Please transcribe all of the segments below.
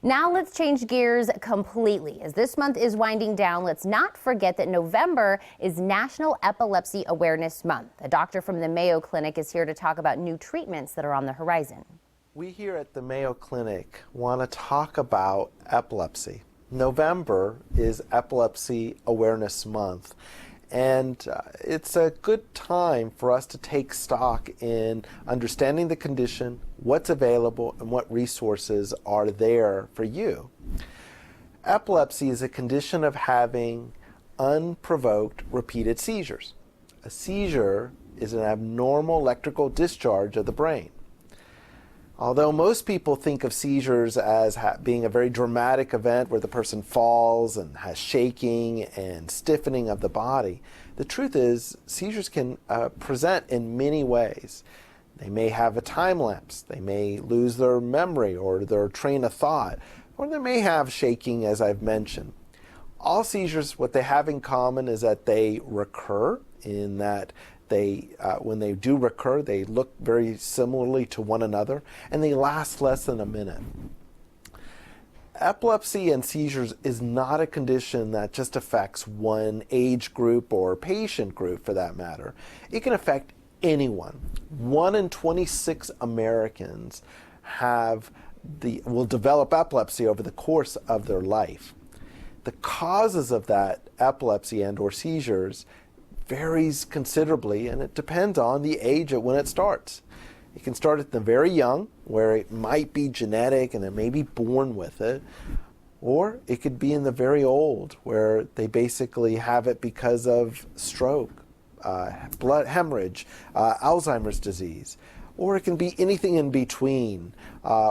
Now let's change gears completely. As this month is winding down, let's not forget that November is National Epilepsy Awareness Month. A doctor from the Mayo Clinic is here to talk about new treatments that are on the horizon. We here at the Mayo Clinic want to talk about epilepsy. November is Epilepsy Awareness Month, and it's a good time for us to take stock in understanding the condition, what's available, and what resources are there for you. Epilepsy is a condition of having unprovoked repeated seizures. A seizure is an abnormal electrical discharge of the brain. Although most people think of seizures as being a very dramatic event where the person falls and has shaking and stiffening of the body, the truth is seizures can present in many ways. They may have a time lapse, they may lose their memory or their train of thought, or they may have shaking, as I've mentioned. All seizures, what they have in common is that they recur, in that when they do recur, they look very similarly to one another, and they last less than a minute. Epilepsy and seizures is not a condition that just affects one age group or patient group, for that matter. It can affect anyone. 1 in 26 Americans will develop epilepsy over the course of their life. The causes of that epilepsy and or seizures varies considerably, and it depends on the age at when it starts. It can start at the very young, where it might be genetic and it may be born with it, or it could be in the very old, where they basically have it because of stroke, blood hemorrhage, Alzheimer's disease, or it can be anything in between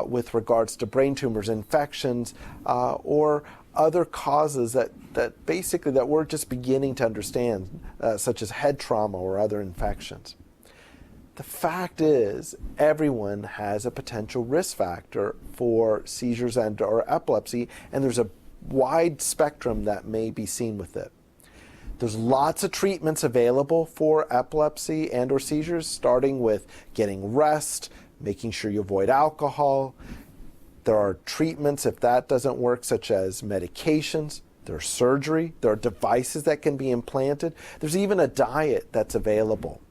with regards to brain tumors, infections, or other causes that we're just beginning to understand, such as head trauma or other infections. The fact is, everyone has a potential risk factor for seizures and or epilepsy, and there's a wide spectrum that may be seen with it. There's lots of treatments available for epilepsy and or seizures, starting with getting rest, making sure you avoid alcohol. There are treatments, if that doesn't work, such as medications. There's surgery. There are devices that can be implanted. There's even a diet that's available.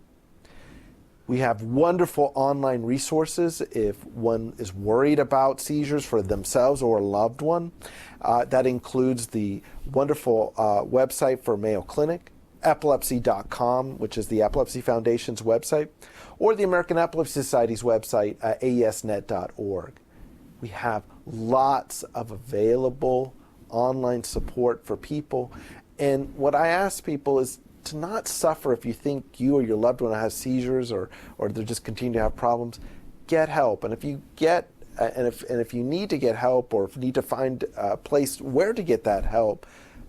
We have wonderful online resources if one is worried about seizures for themselves or a loved one. That includes the wonderful website for Mayo Clinic, epilepsy.com, which is the Epilepsy Foundation's website, or the American Epilepsy Society's website, aesnet.org. We have lots of available online support for people. And what I ask people is to not suffer if you think you or your loved one has seizures or they just continue to have problems. Get help. And if you if you need to get help, or if you need to find a place where to get that help,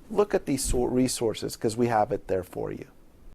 look at these resources, because we have it there for you.